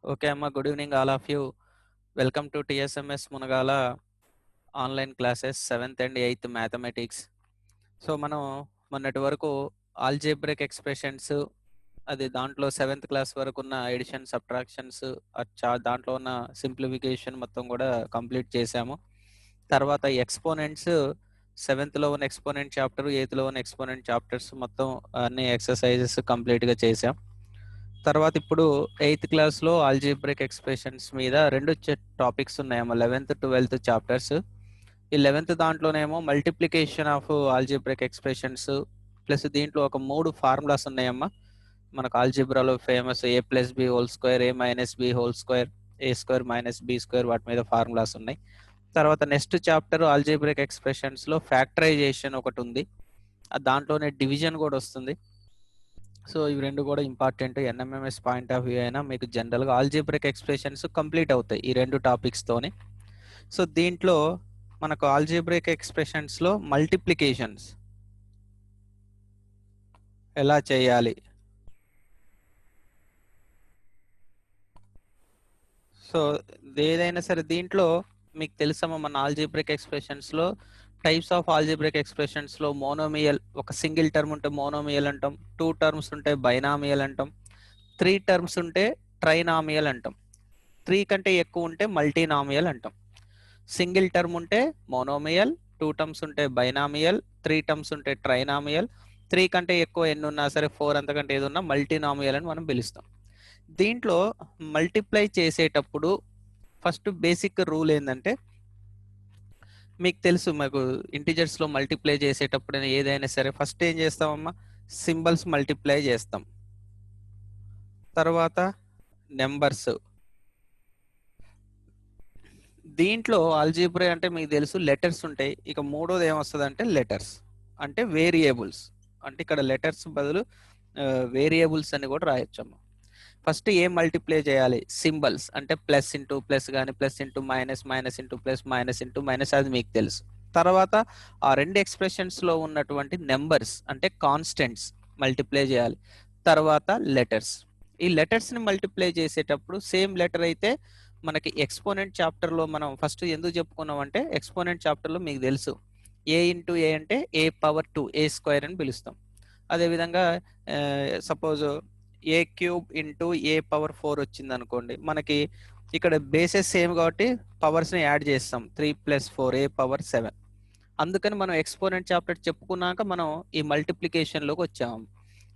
Okay, Amma. Good evening, all of you. Welcome to TSMS Munagala online classes 7th and 8th mathematics. So మనం మొన్నటి వరకు algebraic expressions అది దాంట్లో 7th class వరకు ఉన్న edition subtractions దాంట్లో ఉన్న సింప్లిఫికేషన్ మొత్తం కూడా కంప్లీట్ చేసాము. తర్వాత ఎక్స్పోనెంట్స్ 7th లో ఉన్న ఎక్స్పోనెంట్ చాప్టర్ 8th లో ఉన్న ఎక్స్పోనెంట్ చాప్టర్స్ మొత్తం అన్ని ఎక్సర్సైజెస్ కంప్లీట్గా చేసాం. తర్వాత ఇప్పుడు 8th క్లాస్లో ఆల్జీబ్రిక్ ఎక్స్ప్రెషన్స్ మీద రెండు టాపిక్స్ ఉన్నాయేమో 11th 12th చాప్టర్స్. ఈ 11th దాంట్లోనేమో multiplication of algebraic expressions plus దీంట్లో ఒక 3 ఫార్ములాస్ ఉన్నాయమ్మా. మనకు ఆల్జీబ్రాలో famous a+b² a-b² a² - b² వాటి మీద ఫార్ములాస్ ఉన్నాయి. తర్వాత నెక్స్ట్ చాప్టర్ ఆల్జీబ్రిక్ ఎక్స్ప్రెషన్స్లో ఫ్యాక్టరైజేషన్ ఒకటి ఉంది, దాంట్లోనే డివిజన్ కూడా వస్తుంది. సో ఇవి రెండు కూడా important. NMMS point of view అయినా మీకు జనరల్గా ఆల్జీబ్రిక్ ఎక్స్ప్రెషన్స్ కంప్లీట్ అవుతాయి ఈ రెండు టాపిక్స్తోని. సో దీంట్లో మనకు ఆల్జీబ్రిక్ ఎక్స్ప్రెషన్స్లో మల్టిప్లికేషన్స్ ఎలా చేయాలి, సో ఏదైనా సరే దీంట్లో మీకు తెలుసమ్మా, మన ఆల్జీబ్రిక్ ఎక్స్ప్రెషన్స్లో టైప్స్ ఆఫ్ ఆల్జీబ్రిక్ ఎక్స్ప్రెషన్స్లో మోనోమియల్, ఒక సింగిల్ టర్మ్ ఉంటే మోనోమియల్ అంటాం, 2 టర్మ్స్ ఉంటే బైనామియల్ అంటాం, 3 టర్మ్స్ ఉంటే ట్రైనామియల్ అంటాం, 3 కంటే ఎక్కువ ఉంటే మల్టీనామియల్ అంటాం. సింగిల్ టర్మ్ ఉంటే మోనోమియల్, 2 టర్మ్స్ ఉంటే బైనామియల్, 3 టర్మ్స్ ఉంటే ట్రైనామియల్, 3 కంటే ఎక్కువ ఎన్ని ఉన్నా సరే 4 అంతకంటే ఏది ఉన్నా మల్టీనామియల్ అని మనం పిలుస్తాం. దీంట్లో మల్టిప్లై చేసేటప్పుడు ఫస్ట్ బేసిక్ రూల్ ఏంటంటే, మీకు తెలుసు మాకు ఇంటిజర్స్లో మల్టిప్లై చేసేటప్పుడు ఏదైనా సరే ఫస్ట్ ఏం చేస్తామమ్మా, సింబల్స్ మల్టిప్లై చేస్తాం, తర్వాత నెంబర్స్. దీంట్లో ఆల్జీబ్రా అంటే మీకు తెలుసు లెటర్స్ ఉంటాయి. ఇక మూడోది ఏమొస్తుంది అంటే లెటర్స్ అంటే వేరియబుల్స్, అంటే ఇక్కడ లెటర్స్ బదులు వేరియబుల్స్ అని కూడా రాయొచ్చమ్మా. ఫస్ట్ ఏం మల్టిప్లై చేయాలి, సింబల్స్ అంటే ప్లస్ ఇంటూ ప్లస్ కానీ plus into minus, minus into plus, minus into minus, అది మీకు తెలుసు. తర్వాత ఆ రెండు ఎక్స్ప్రెషన్స్లో ఉన్నటువంటి నెంబర్స్ అంటే కాన్స్టెంట్స్ మల్టిప్లై చేయాలి. తర్వాత లెటర్స్. ఈ లెటర్స్ని మల్టిప్లై చేసేటప్పుడు సేమ్ లెటర్ అయితే మనకి ఎక్స్పోనెంట్ చాప్టర్లో మనం ఫస్ట్ ఎందుకు చెప్పుకున్నాం అంటే, ఎక్స్పోనెంట్ చాప్టర్లో మీకు తెలుసు ఏ ఇంటూ ఏ అంటే a⁴ a² అని పిలుస్తాం. అదేవిధంగా సపోజ్ a³ ఇంటూ a⁴ వచ్చింది అనుకోండి, మనకి ఇక్కడ బేసెస్ సేమ్ కాబట్టి పవర్స్ని యాడ్ చేస్తాం, 3 + 4 a⁴ 7. అందుకని మనం ఎక్స్పోనెంట్ చాప్టర్ చెప్పుకున్నాక మనం ఈ మల్టిప్లికేషన్లోకి వచ్చాము.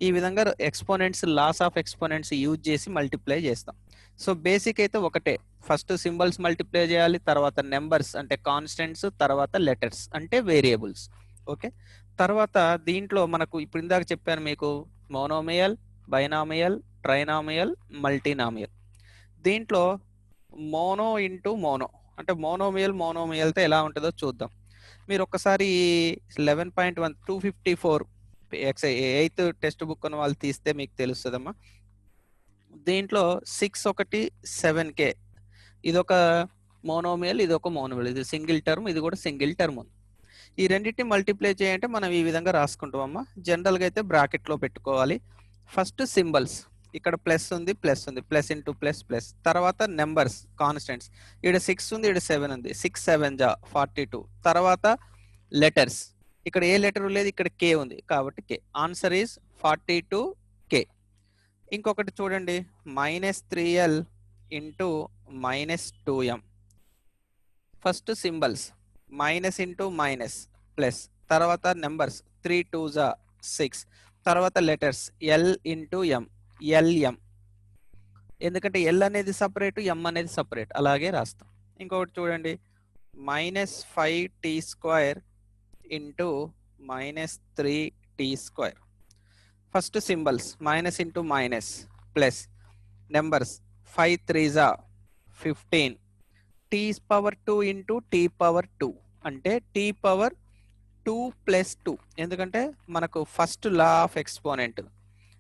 ఈ విధంగా exponents, laws of exponents use చేసి మల్టిప్లై చేస్తాం. సో బేసిక్ అయితే ఒకటే, ఫస్ట్ సింబల్స్ మల్టిప్లై చేయాలి, తర్వాత నెంబర్స్ అంటే కాన్స్టెంట్స్, తర్వాత లెటర్స్ అంటే వేరియబుల్స్. ఓకే, తర్వాత దీంట్లో మనకు ఇప్పుడు ఇందాక చెప్పాను మీకు మోనోమియల్, బైనామియల్, ట్రైనామియల్, మల్టీనామియల్. దీంట్లో మోనో ఇంటూ మోనో అంటే మోనోమియల్తో ఎలా ఉంటుందో చూద్దాం. మీరు ఒక్కసారి 11.1 254 8th టెక్స్ట్ బుక్ అని వాళ్ళు తీస్తే మీకు తెలుస్తుందమ్మా. దీంట్లో 6 ఒకటి 7k, ఇదొక మోనోమియల్, ఇది ఒక మోనోమియల్, ఇది సింగిల్ టర్మ్, ఇది కూడా సింగిల్ టర్మ్. ఈ రెండింటిని మల్టిప్లై చేయంటే మనం ఈ విధంగా రాసుకుంటామమ్మా. జనరల్గా అయితే బ్రాకెట్లో పెట్టుకోవాలి. ఫస్ట్ సింబల్స్, ఇక్కడ ప్లస్ ఉంది, ప్లస్ ఇంటూ ప్లస్ ప్లస్. తర్వాత నెంబర్స్ కాన్స్టెంట్స్, ఇక్కడ 6 ఉంది, ఇక్కడ 7 ఉంది, 6 7 42. తర్వాత లెటర్స్, ఇక్కడ ఏ లెటర్ లేదు, ఇక్కడ కే ఉంది కాబట్టి కే. Answer is 42k. ఇంకొకటి చూడండి, -3l into -2m. First symbols minus into minus plus, తర్వాత నెంబర్స్ 3 2 6, తర్వాత లెటర్స్ ఎల్ ఇంటూ ఎం, ఎల్ఎం. ఎందుకంటే ఎల్ అనేది సపరేట్, ఎం అనేది సపరేట్, అలాగే రాస్తాం. ఇంకొకటి చూడండి, -5t² into -3t². First symbols minus into minus plus, numbers 5 3 15, t⁻2 into t⁻2 అంటే t⁻2 + 2. ఎందుకంటే మనకు first law of exponent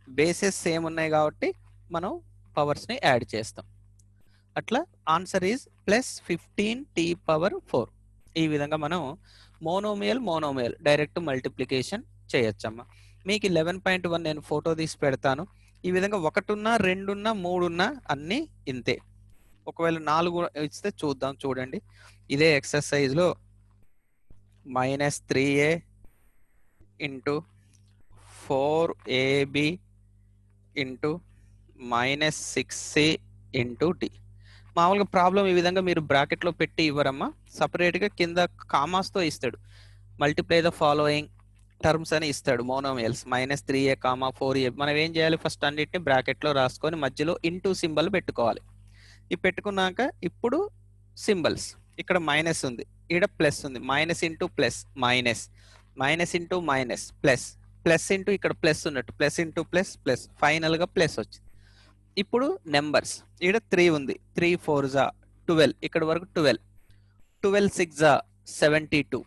bases same ఉన్నాయి కాబట్టి మనం పవర్స్ని యాడ్ చేస్తాం. అట్లా ఆన్సర్ ఈజ్ +15t⁴. ఈ విధంగా మనం మోనోమియల్ డైరెక్ట్ మల్టిప్లికేషన్ చేయొచ్చమ్మా. మీకు 11.1 నేను ఫోటో తీసి పెడతాను. ఈ విధంగా 1 ఉన్నా 2 ఉన్నా 3 ఉన్నా అన్ని ఇంతే. ఒకవేళ 4 ఇస్తే చూద్దాం, చూడండి. ఇదే ఎక్సర్సైజ్ లో -3a into 4ab into -6c into d. మామూలుగా ప్రాబ్లం ఈ విధంగా మీరు బ్రాకెట్లో పెట్టి ఇవ్వరమ్మా, సపరేట్గా కింద కామాస్తో ఇస్తాడు. మల్టిప్లై ద ఫాలోయింగ్ టర్మ్స్ అని ఇస్తాడు మోనోమియల్స్, -3a, 4a. మనం ఏం చేయాలి, ఫస్ట్ అన్నిటిని బ్రాకెట్లో రాసుకొని మధ్యలో ఇంటూ సింబల్ పెట్టుకోవాలి. ఇది పెట్టుకున్నాక ఇప్పుడు సింబల్స్, ఇక్కడ మైనస్ ఉంది, ఇక్కడ ప్లస్ ఉంది, minus into plus minus, minus into minus plus, plus into ఇక్కడ ప్లస్ ఉన్నట్టు ప్లస్ ఇంటూ ప్లస్ ప్లస్, ఫైనల్గా ప్లస్ వచ్చింది. ఇప్పుడు నెంబర్స్, ఇక్కడ 3 ఉంది, 3 4 జా 12, ఇక్కడ వరకు 12, 12 6 జా 72,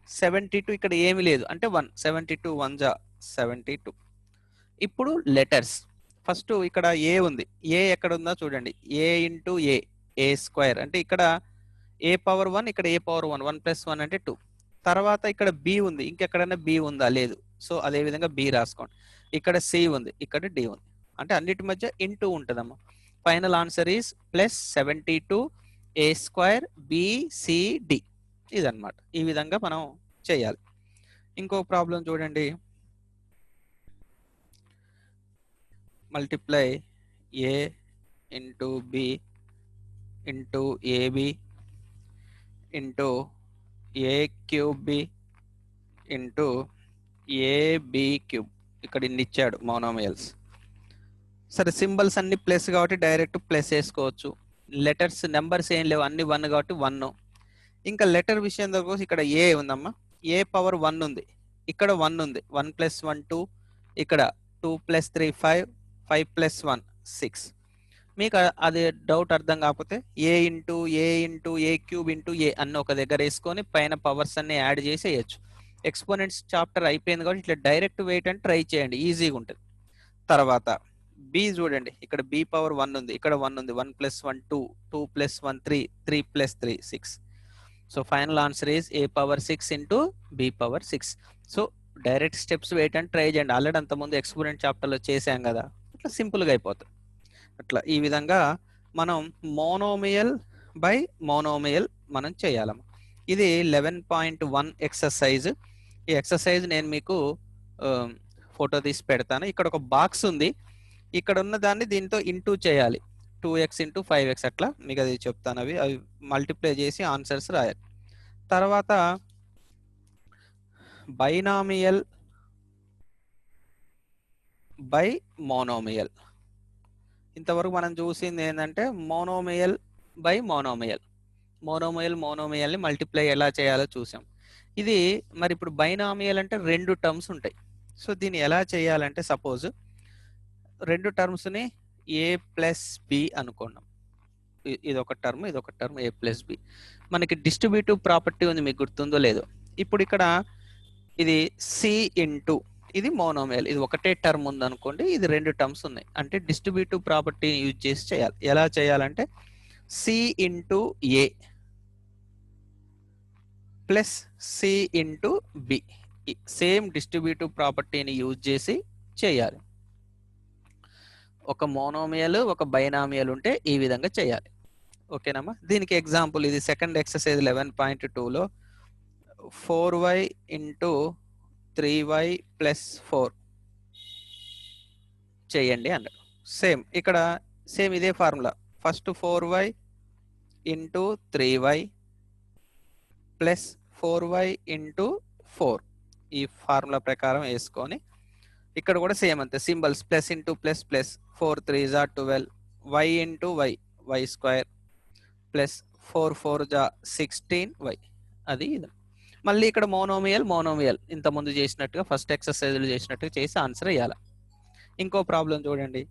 72 ఇక్కడ ఏమి లేదు అంటే 1, 72 1 జా 72. ఇప్పుడు లెటర్స్, ఫస్ట్ ఇక్కడ ఏ ఉంది, ఏ ఎక్కడ ఉందో చూడండి, ఏ ఇంటూ ఏ, ఏ స్క్వేర్ అంటే ఇక్కడ ఏ పవర్ 1, ఇక్కడ ఏ పవర్ 1, 1 + 1 అంటే 2. తర్వాత ఇక్కడ బి ఉంది, ఇంకెక్కడైనా బి ఉందా, లేదు. సో అదే విధంగా బి రాసుకోండి. ఇక్కడ సి ఉంది, ఇక్కడ డి ఉంది, అంటే అన్నిటి మధ్య ఇంటూ ఉంటుందమ్మా. Final answer is +72 A square BCD. ఇదన్నమాట, ఈ విధంగా మనం చేయాలి. ఇంకో ప్రాబ్లం చూడండి, multiply A into B into AB into A cube B into AB cube. ఇక్కడ ఇన్ని ఇచ్చాడు మోనోమియల్స్. సరే, సింబల్స్ అన్ని ప్లస్ కాబట్టి డైరెక్ట్ ప్లస్ వేసుకోవచ్చు. లెటర్స్ నెంబర్స్ ఏం లేవు, అన్ని 1 కాబట్టి 1. ఇంకా లెటర్ విషయం దగ్గర ఇక్కడ ఏ ఉందమ్మా, ఏ పవర్ 1 ఉంది, ఇక్కడ 1 ఉంది, 1 + 1 2, ఇక్కడ 2 + 3 5, 5 + 1 6. మీకు అది డౌట్ అర్థం కాకపోతే ఏ ఇంటూ ఏ క్యూబ్ ఇంటూ ఏ అన్న ఒక దగ్గర వేసుకొని పైన పవర్స్ అన్ని యాడ్ చేసి వేయచ్చు. ఎక్స్పోనెంట్స్ చాప్టర్ అయిపోయింది కాబట్టి ఇట్లా డైరెక్ట్ వెయిట్ అని ట్రై చేయండి, ఈజీగా ఉంటుంది. తర్వాత బి చూడండి, ఇక్కడ బి పవర్ 1 ఉంది, ఇక్కడ 1 ఉంది, 1 + 1 2, 2 + 1 3, 3 + 3 6. So final answer is a power 6 into b power 6. So direct steps wait అని ట్రై చేయండి, ఆల్రెడీ అంతకుముందు ఎక్స్పోనెంట్ చాప్టర్లో చేసాం కదా, అట్లా సింపుల్గా అయిపోతుంది. అట్లా ఈ విధంగా మనం మోనోమియల్ బై మోనోమియల్ మనం చేయాలమ్మా. ఇది 11.1 ఎక్సర్సైజ్. ఈ ఎక్సర్సైజ్ నేను మీకు ఫోటో తీసి పెడతాను. ఇక్కడ ఒక బాక్స్ ఉంది, ఇక్కడ ఉన్న దాన్ని దీంతో ఇంటూ చేయాలి, 2x ఇంటూ 5x అట్లా మీకు అది చెప్తాను. అవి మల్టిప్లై చేసి ఆన్సర్స్ రాయాలి. తర్వాత బైనామియల్ బై మోనోమియల్. ఇంతవరకు మనం చూసింది ఏంటంటే మోనోమియల్ బై మోనోమియల్, మోనోమియల్ని మల్టిప్లై ఎలా చేయాలో చూసాం. ఇది మరి ఇప్పుడు బైనామియల్ అంటే 2 టర్మ్స్ ఉంటాయి. సో దీన్ని ఎలా చేయాలంటే సపోజ్ 2 టర్మ్స్ని ఏ ప్లస్ బి అనుకున్నాం, ఇది ఒక టర్మ్ ఇది ఒక టర్మ్, ఏ ప్లస్ బి. మనకి డిస్ట్రిబ్యూటివ్ ప్రాపర్టీ ఉంది, మీకు గుర్తుందో లేదో. ఇప్పుడు ఇక్కడ ఇది సి ఇంటూ, ఇది మోనోమియల్, ఇది ఒకటే టర్మ్ ఉంది అనుకోండి, ఇది 2 టర్మ్స్ ఉన్నాయి అంటే డిస్ట్రిబ్యూటివ్ ప్రాపర్టీ యూజ్ చేసి చేయాలి. ఎలా చేయాలంటే C into A plus C into B, same distributive ప్రాపర్టీని యూజ్ చేసి చేయాలి. ఒక మోనోమియల్ ఒక బైనామియల్ ఉంటే ఈ విధంగా చేయాలి. ఓకేనమ్మా. దీనికి ఎగ్జాంపుల్ ఇది second exercise 11.2లో 4y into 3y + 4 చేయండి అన్నాడు. సేమ్ ఇక్కడ సేమ్ ఇదే formula, first 4y into 3y plus 4y into 4, ఈ ఫార్ములా ప్రకారం వేసుకొని ఇక్కడ కూడా సేమ్ అంతే, symbols plus into plus plus, 4 3 జా 12, y into y square plus 4 4 జా 16y. అది ఇది. మళ్ళీ ఇక్కడ మోనోమియల్ ఇంతకుముందు చేసినట్టుగా ఫస్ట్ ఎక్సర్సైజ్లు చేసినట్టుగా చేసి ఆన్సర్ వేయాలి. ఇంకో ప్రాబ్లం చూడండి,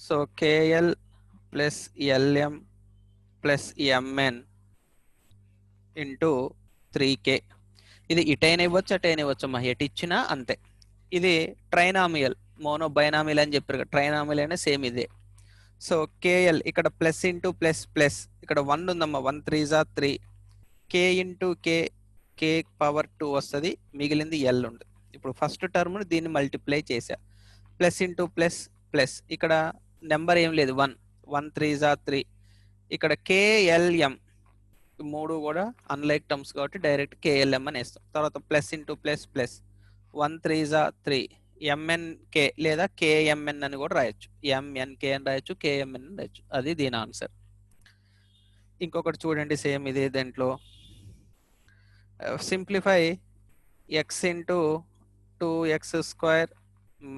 so KL plus LM plus MN into 3K. ఇది ఇటైనా ఇవ్వచ్చు అటైనా ఇవ్వచ్చు అమ్మా, ఎటు ఇచ్చినా అంతే. ఇది ట్రైనామియల్, బైనామియల్ అని చెప్పారు కదా, ట్రైనామియల్ అయినా సేమ్ ఇదే. సో KL ఇక్కడ ప్లస్ ఇంటూ ప్లస్ ప్లస్, ఇక్కడ 1 ఉందమ్మా, 1 3 జా 3, కే ఇంటూ కే, కే పవర్ 2 వస్తుంది, మిగిలింది ఎల్ ఉంది. ఇప్పుడు ఫస్ట్ టర్మ్ దీన్ని మల్టిప్లై చేసా, ప్లస్ ఇంటూ ప్లస్ ప్లస్, ఇక్కడ నెంబర్ ఏం లేదు, 1, 1 3 జా 3, ఇక్కడ కేఎల్ఎం, మూడు కూడా అన్లైక్ టర్మ్స్ కాబట్టి డైరెక్ట్ కేఎల్ఎం అని వేస్తాం. తర్వాత ప్లస్ ఇంటూ ప్లస్ ప్లస్, 1 3 జా 3, ఎంఎన్కే లేదా కేఎంఎన్ అని కూడా రాయొచ్చు, ఎంఎన్కే అని రాయొచ్చు, కేఎంఎన్ అని రాయొచ్చు. అది దీని ఆన్సర్. ఇంకొకటి చూడండి, సేమ్ ఇదే దాంట్లో simplify X into 2x²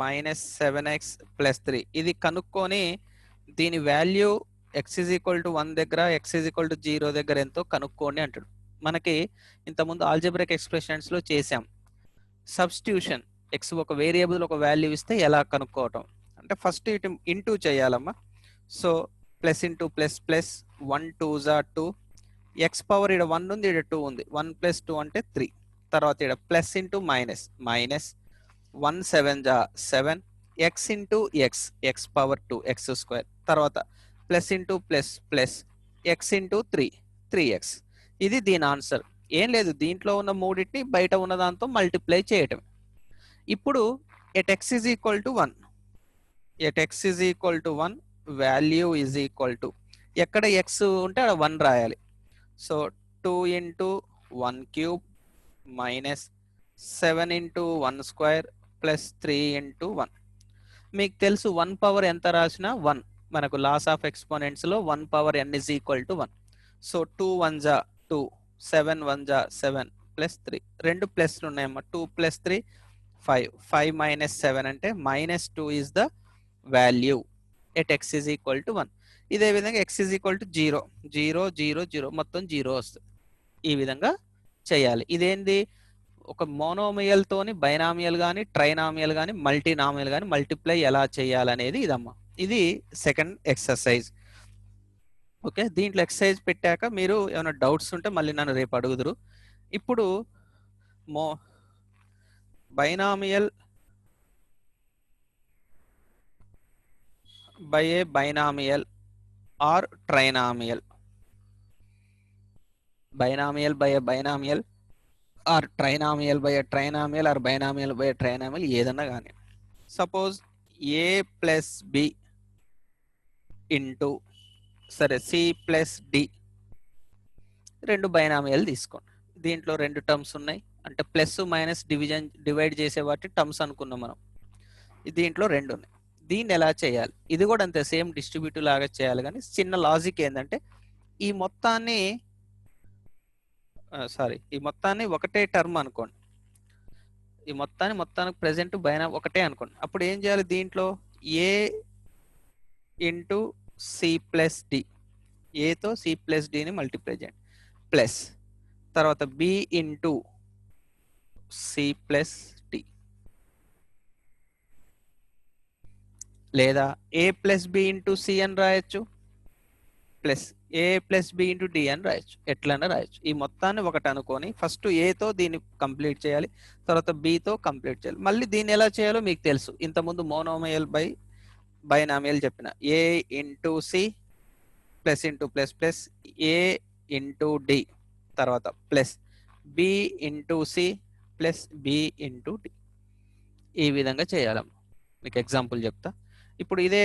minus 7x plus 3, ఇది కనుక్కొని దీని వాల్యూ x = 1 దగ్గర, x = 0 దగ్గర ఎంతో కనుక్కోండి అంటాడు. మనకి ఇంతకుముందు ఆల్జీబ్రాయిక్ ఎక్స్ప్రెషన్స్ లో చేసాం సబ్స్టిట్యూషన్, x ఒక వేరియబుల్ ఒక వాల్యూ ఇస్తే ఎలా కనుక్కోవటం అంటే ఫస్ట్ ఇటు ఇంటూ చేయాలమ్మా. So plus into plus plus, 1 2 జా 2, ఎక్స్ పవర్ ఇక్కడ 1 ఉంది, ఇక్కడ 2 ఉంది, 1 + 2 అంటే 3. తర్వాత ఇక్కడ ప్లస్ ఇంటూ మైనస్ మైనస్, 1 7 జా 7, X into X, X power 2 x², తర్వాత plus into plus plus, X into 3 3x. ఇది దీని ఆన్సర్. ఏం లేదు, దీంట్లో ఉన్న మూడింటిని బయట ఉన్న దాంతో మల్టిప్లై చేయటం. ఇప్పుడు at x = 1, at x = 1 value = ఎక్కడ x ఉంటే అక్కడ 1 రాయాలి. So 2 × 1³ minus 7 × 1² plus 3 × 1. మీకు తెలుసు 1 పవర్ ఎంత రాసినా 1, మనకు లాస్ ఆఫ్ ఎక్స్పోనెంట్స్ లో 1 పవర్ n = 1. సో 2 1 జా 2, 7 1 జా 7 ప్లస్ 3, రెండు ప్లస్లు ఉన్నాయమ్మా, 2 + 3 5, 5 మైనస్ 7 అంటే -2 is the value at x = 1. ఇదే విధంగా x = 0, 0 0 0 మొత్తం 0 వస్తుంది. ఈ విధంగా చేయాలి. ఇదేంది, ఒక మోనోమియల్ తోని బైనామియల్ కానీ, ట్రైనామియల్ కానీ, మల్టీనామియల్ కానీ మల్టిప్లై ఎలా చేయాలనేది ఇదమ్మా. ఇది సెకండ్ ఎక్సర్సైజ్. ఓకే, దీంట్లో ఎక్సర్సైజ్ పెట్టాక మీరు ఏమైనా డౌట్స్ ఉంటే మళ్ళీ నన్ను రేపు అడుగుదురు. ఇప్పుడు binomial by a binomial or trinomial, binomial by a binomial or trinomial by a trinomial or binomial by a trinomial, ఏదన్నా కానీ. Suppose a plus b into సరే c ప్లస్ d, రెండు బైనామియల్ తీసుకోండి. దీంట్లో రెండు టర్మ్స్ ఉన్నాయి, అంటే ప్లస్ మైనస్ డివైడ్ చేసే వాటి టర్మ్స్ అనుకున్నాం మనం. దీంట్లో రెండు ఉన్నాయి. దీన్ని ఎలా చేయాలి, ఇది కూడా అంతే సేమ్ డిస్ట్రిబ్యూటివ్ లాగా చేయాలి, కానీ చిన్న లాజిక్ ఏంటంటే ఈ మొత్తాన్ని ఒకటే టర్మ్ అనుకోండి, ఈ మొత్తానికి ప్రెసెంట్ ఒకటే అనుకోండి. అప్పుడు ఏం చేయాలి, దీంట్లో a into C plus D, ఏతో సి ప్లస్ డిని మల్టిప్లై చేయండి, ప్లస్ తర్వాత b into C plus D, లేదా a plus B into C అని రాయొచ్చు, plus a plus B into D అని రాయొచ్చు, ఎట్లన్నా రాయొచ్చు. ఈ మొత్తాన్ని ఒకటి అనుకొని ఫస్ట్ ఏతో దీన్ని కంప్లీట్ చేయాలి, తర్వాత బితో కంప్లీట్ చేయాలి. మళ్ళీ దీన్ని ఎలా చేయాలో మీకు తెలుసు, ఇంతకుముందు మోనోమియల్ బై బైనామియల్ చెప్పిన, a into C plus into plus plus a into D, తర్వాత plus b into C plus b into D. ఈ విధంగా చేయాలమ్మా. మీకు ఎగ్జాంపుల్ చెప్తా. ఇప్పుడు ఇదే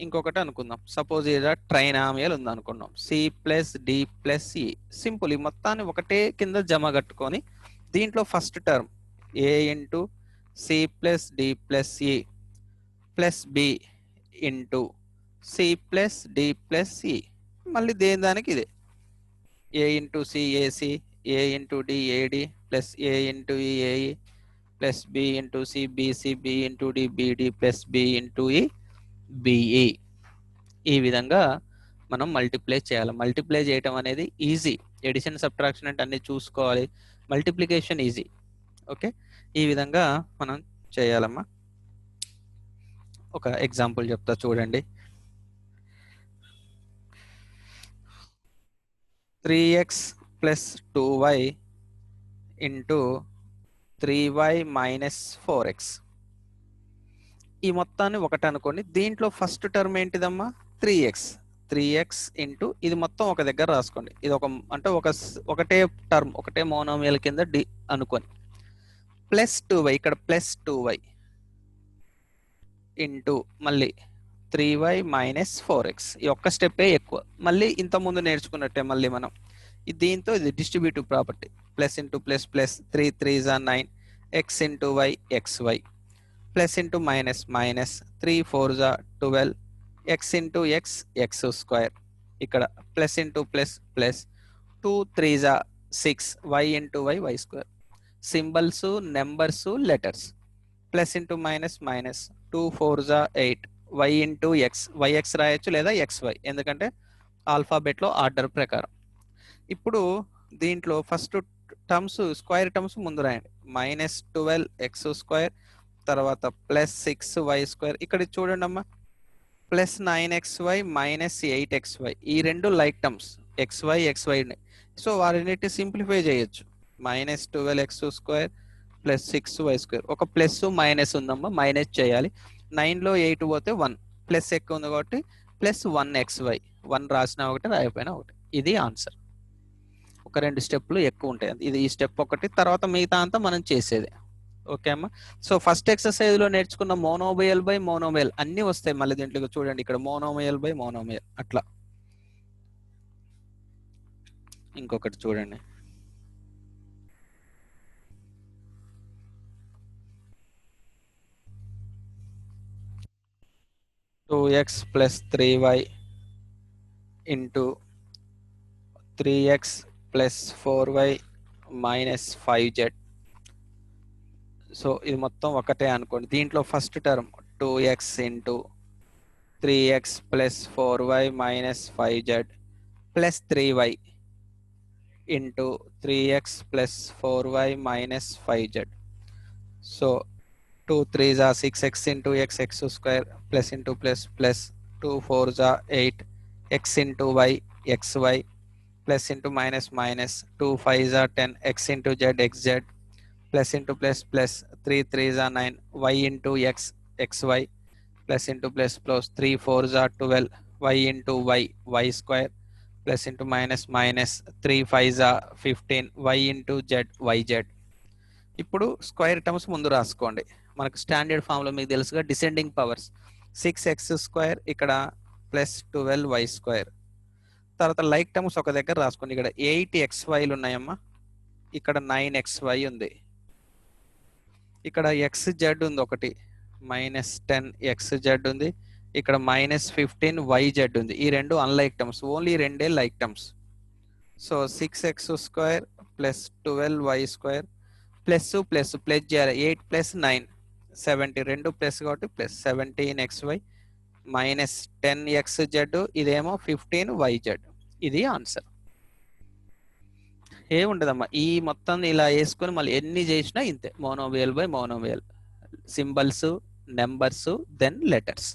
ఇంకొకటి అనుకుందాం, సపోజ్ ఇలా ట్రైనామియల్ ఉంది అనుకున్నాం, C plus D plus C. Simple, ఈ మొత్తాన్ని ఒకటే కింద జమ కట్టుకొని దీంట్లో first term A into C plus D plus C plus B into C plus D plus C, మళ్ళీ దేని దానికి ఇదే A into C AC, A into D AD plus A into E AE plus B into C BC, B into D BD plus B into E BE. ఈ విధంగా మనం multiply చేయాలి. Multiply చేయటం అనేది ఈజీ, ఎడిషన్ సబ్ట్రాక్షన్ అంటే అన్ని చూసుకోవాలి, multiplication easy. Okay, ఈ విధంగా మనం చేయాలమ్మా. ఒక ఎగ్జాంపుల్ చెప్తా చూడండి. 3x plus 2y into 3y minus 4x. ఈ మొత్తాన్ని ఒకటి అనుకోండి. దీంట్లో first term ఏంటిదమ్మా 3x, 3x into ఇది మొత్తం ఒక దగ్గర రాసుకోండి. ఇది అంటే ఒకటే టర్మ్, ఒకటే మోనోమియల్ కింద అనుకోని, ప్లస్ 2y, ఇక్కడ ప్లస్ 2y ఇంటూ మళ్ళీ 3y మైనస్ 4x. ఈ ఒక్క స్టెప్పే ఎక్కువ. మళ్ళీ ఇంత ముందు నేర్చుకున్నట్టే మళ్ళీ మనం దీంతో ఇది distributive property, plus into plus plus 3 3s are 9, x into y xy, plus into minus minus 3 4s are 12, x into x x square, ఇక్కడ plus into plus plus 2 3s are 6, y into y y square. Symbols, numbers, letters, plus into minus minus 2 4s are 8, y into x, yx రాయొచ్చు లేదా xy, ఎందుకంటే ఆల్ఫాబెట్లో order ప్రకారం. ఇప్పుడు దీంట్లో first terms, square terms ముందు రాయండి. Minus 12 x square, తర్వాత plus 6 y square. ఇక్కడ చూడండి అమ్మా, ప్లస్ 9xy మైనస్ 8xy, ఈ రెండు లైక్ టర్మ్స్, xy సో వారిని సింప్లిఫై చేయొచ్చు. Minus 12 x square plus 6 y square. ఒక ప్లస్ మైనస్ ఉందమ్మా, మైనస్ చేయాలి. 9లో 8 పోతే 1, ప్లస్ ఎక్కువ ఉంది కాబట్టి ప్లస్ 1xy, 1 రాసిన ఒకటి రాయకపోయినా ఒకటి. ఇది ఆన్సర్. ఒక 2 స్టెప్లు ఎక్కువ ఉంటాయి. ఇది ఈ స్టెప్ ఒకటి, తర్వాత మిగతా అంతా మనం చేసేది. ఓకే అమ్మా. సో ఫస్ట్ ఎక్సర్సైజ్ లో నేర్చుకున్న మోనోమియల్ బై మోనోమియల్ అన్ని వస్తాయి మళ్ళీ దీంట్లో. చూడండి ఇక్కడ మోనోమియల్ బై మోనోమియల్ అట్లా. ఇంకొకటి చూడండి, two X plus 3y into 3x plus 4y minus 5z. So ఇది మొత్తం ఒకటే అనుకోండి. దీంట్లో first term 2x into 3x plus 4y minus 5z plus 3y into 3x plus 4y minus 5z. So 2 3s are 6x into x x square plus into plus plus 2 4s are 8 x into y xy plus into minus minus 2 5s are 10 x into z xz plus into plus plus 3 3s are 9 y into x xy plus into plus plus 3 4s are 12 y into y y square plus into minus minus 3 5s are 15 y into z yz. ఇప్పుడు square terms ముందు రాసుకోండి. మనకు standard ఫామ్లో మీకు తెలుసుగా descending powers 6x square, ఇక్కడ plus 12y square. తర్వాత like terms ఒక దగ్గర రాసుకోండి. ఇక్కడ 8xyలు ఉన్నాయమ్మా, ఇక్కడ 9xy ఉంది, ఇక్కడ xz ఉంది ఒకటి, మైనస్ 10xz ఉంది, ఇక్కడ మైనస్ 15yz ఉంది. ఈ రెండు అన్లైక్ టర్మ్స్, ఓన్లీ రెండే like terms. So 6x square plus 12y square plus plus plus చేయాలి. 8 ప్లస్ 9 70, రెండు ప్లస్ కాబట్టి ప్లస్ 17xy మైనస్ 10xz, ఇదేమో 15yz. ఇది ఆన్సర్. ఏముండదమ్మా, ఈ మొత్తం ఇలా వేసుకొని మళ్ళీ ఎన్ని చేసినా ఇంతే. Monomial by monomial, symbols, numbers, then letters.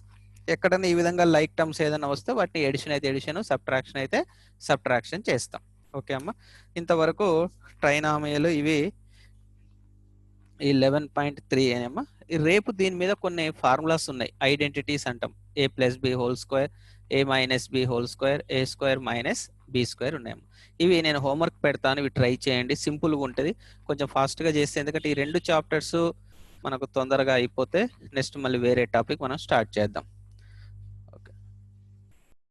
ఎక్కడన్నా ఈ విధంగా లైక్ టర్మ్స్ ఏదైనా వస్తే వాటిని ఎడిషన్ అయితే ఎడిషన్, సబ్ట్రాక్షన్ అయితే సబ్ట్రాక్షన్ చేస్తాం. ఓకే అమ్మా. ఇంతవరకు ట్రైనామియల్ ఇవి ఈ 11.3 అనేమ్మా. రేపు దీని మీద కొన్ని ఫార్ములాస్ ఉన్నాయి, ఐడెంటిటీస్ అంటాం. a plus b whole square, a minus b whole square, a square minus b square ఉన్నాయమ్మా. ఇవి నేను హోంవర్క్ పెడతాను, ఇవి ట్రై చేయండి. సింపుల్గా ఉంటుంది, కొంచెం ఫాస్ట్గా చేస్తే, ఎందుకంటే ఈ 2 చాప్టర్స్ మనకు తొందరగా అయిపోతే నెక్స్ట్ మళ్ళీ వేరే టాపిక్ మనం స్టార్ట్ చేద్దాం.